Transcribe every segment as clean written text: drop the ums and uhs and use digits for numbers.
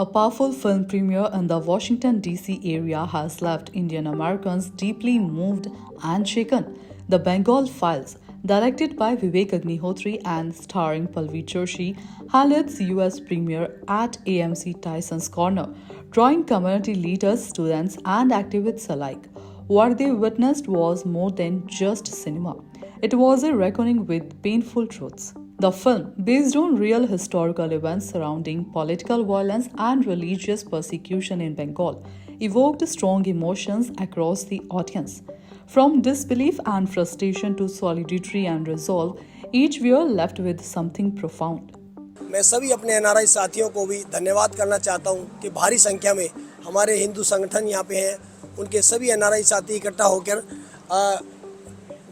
A powerful film premiere in the Washington, D.C. area has left Indian Americans deeply moved and shaken. The Bengal Files, directed by Vivek Agnihotri and starring Palvi Joshi, held its U.S. premiere at AMC Tyson's Corner, drawing community leaders, students, and activists alike. What they witnessed was more than just cinema. It was a reckoning with painful truths. The film, based on real historical events surrounding political violence and religious persecution in Bengal, evoked strong emotions across the audience. From disbelief and frustration to solidarity and resolve, each viewer left with something profound. मैं सभी अपने NRI साथियों को भी धन्यवाद करना चाहता हूं कि भारी संख्या में हमारे हिंदू संगठन यहां पे हैं। उनके सभी एनआरआई साथी इकट्ठा होकर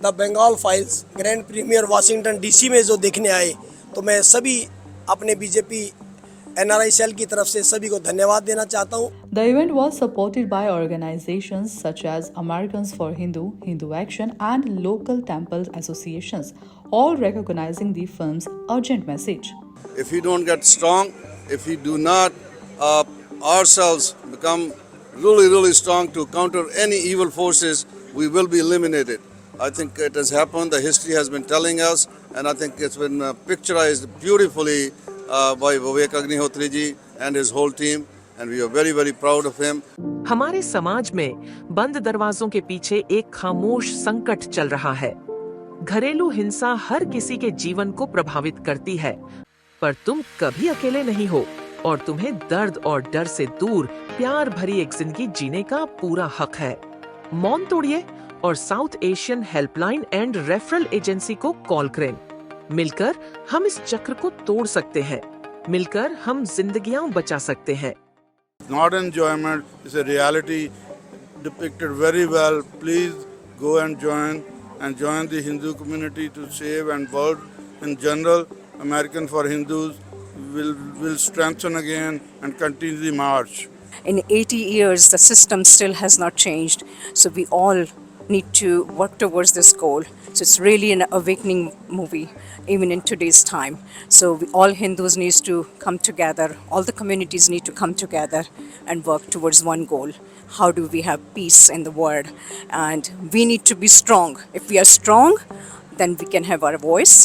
the Bengal files grand premiere Washington DC में जो देखने आए, तो मैं सभी अपने बीजेपी एनआरआई सेल की तरफ से सभी को धन्यवाद देना चाहता हूं। The event was supported by organizations such as Americans for Hindu, Hindu Action, and local temple associations, all recognizing the film's urgent message. If we don't get strong, if we do not ourselves become really strong to counter any evil forces, we will be eliminated. I think it has happened, the history has been telling us, and I think it's been picturized beautifully by Vivek Agnihotri ji and his whole team, and we are very proud of him. हमारे समाज में बंद दरवाजों के पीछे एक खामोश संकट चल रहा है। घरेलू हिंसा हर किसी के जीवन को प्रभावित करती है, पर तुम कभी अकेले नहीं हो और तुम्हें दर्द और डर से दूर प्यार भरी एक जिंदगी जीने का पूरा हक है। मौन तोड़िए और south Asian helpline and referral agency को कॉल करें। मिलकर हम इस चक्र को तोड़ सकते हैं। मिलकर हम जिंदगियां बचा सकते हैं। Not enjoyment, it's a reality depicted very well. Please go and join the Hindu community to save, and world in general. American for Hindus will strengthen again and continue the march. In 80 years, the system still has not changed. So we all need to work towards this goal. So it's really an awakening movie, even in today's time. So all Hindus need to come together, all the communities need to come together and work towards one goal. How do we have peace in the world? And we need to be strong. If we are strong, then we can have our voice,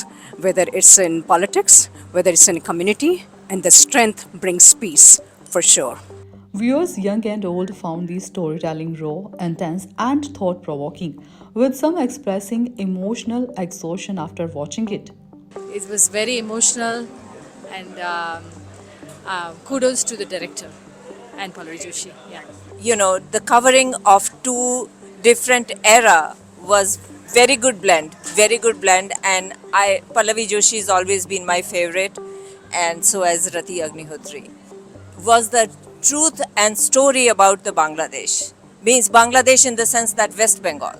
whether it's in politics, whether it's in a community, and the strength brings peace, for sure. Viewers young and old found the storytelling raw, intense, and thought-provoking, with some expressing emotional exhaustion after watching it. It was very emotional, and kudos to the director and Palvi Joshi. Yeah. You know, the covering of two different era was very good blend, and Pallavi Joshi has always been my favorite, and so has Rati Agnihotri. Was the truth and story about the Bangladesh, means Bangladesh in the sense that West Bengal.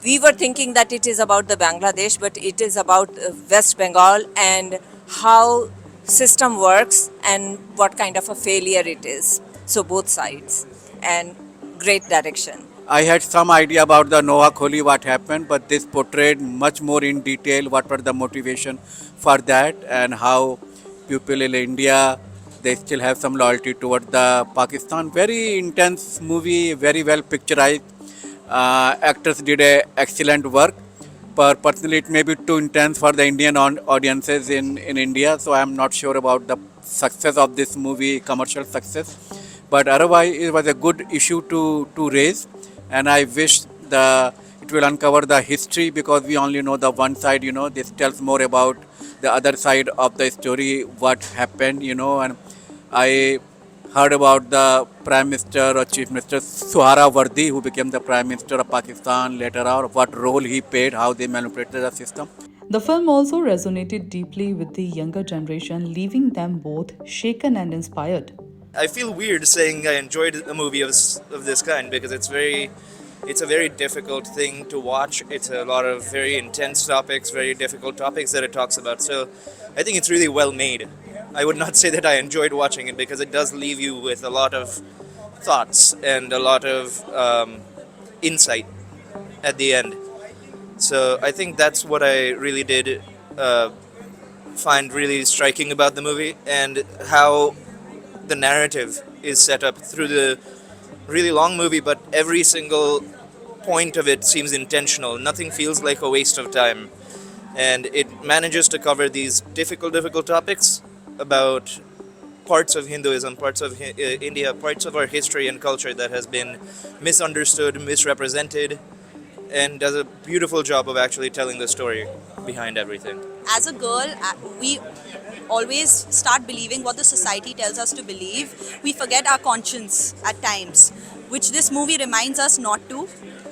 We were thinking that it is about the Bangladesh, but it is about West Bengal and how system works and what kind of a failure it is. So both sides, and great direction. I had some idea about the Noah Kholi, what happened, but this portrayed much more in detail what were the motivation for that and how people in India, they still have some loyalty towards the Pakistan. Very intense movie, very well picturized. Actors did a excellent work. But personally, it may be too intense for the Indian audiences in India, so I am not sure about the success of this movie, commercial success. But otherwise, it was a good issue to raise, and I wish it will uncover the history, because we only know the one side. This tells more about the other side of the story, what happened. And I heard about the Prime Minister or Chief Minister Suhrawardy, who became the Prime Minister of Pakistan later on, what role he played, how they manipulated the system. The film also resonated deeply with the younger generation, leaving them both shaken and inspired. I feel weird saying I enjoyed a movie of this kind, because it's a very difficult thing to watch. It's a lot of very intense topics, very difficult topics that it talks about. So I think it's really well made. I would not say that I enjoyed watching it, because it does leave you with a lot of thoughts and a lot of insight at the end. So I think that's what I really did find really striking about the movie, and how the narrative is set up through the really long movie, but every single point of it seems intentional. Nothing feels like a waste of time. And it manages to cover these difficult topics about parts of Hinduism, parts of India, parts of our history and culture that has been misunderstood, misrepresented, and does a beautiful job of actually telling the story behind everything. As a girl, we always start believing what the society tells us to believe. We forget our conscience at times, which this movie reminds us not to.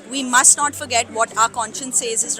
We must not forget what our conscience says is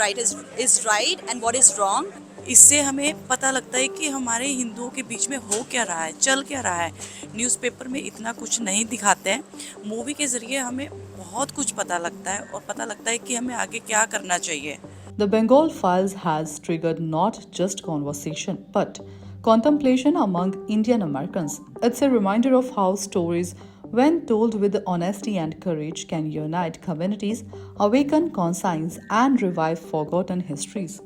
right and what is wrong. इससे हमें पता लगता है कि हमारे हिंदुओं के बीच में हो क्या रहा है, चल क्या रहा है. न्यूज़पेपर में इतना कुछ नहीं दिखाते हैं. मूवी के ज़रिए हमें बहुत कुछ पता लगता है और पता लगता है कि हमें आगे क्या करना चाहिए. The Bengal Files has triggered not just conversation but contemplation among Indian Americans. It's a reminder of how stories, when told with honesty and courage, can unite communities, awaken conscience, and revive forgotten histories.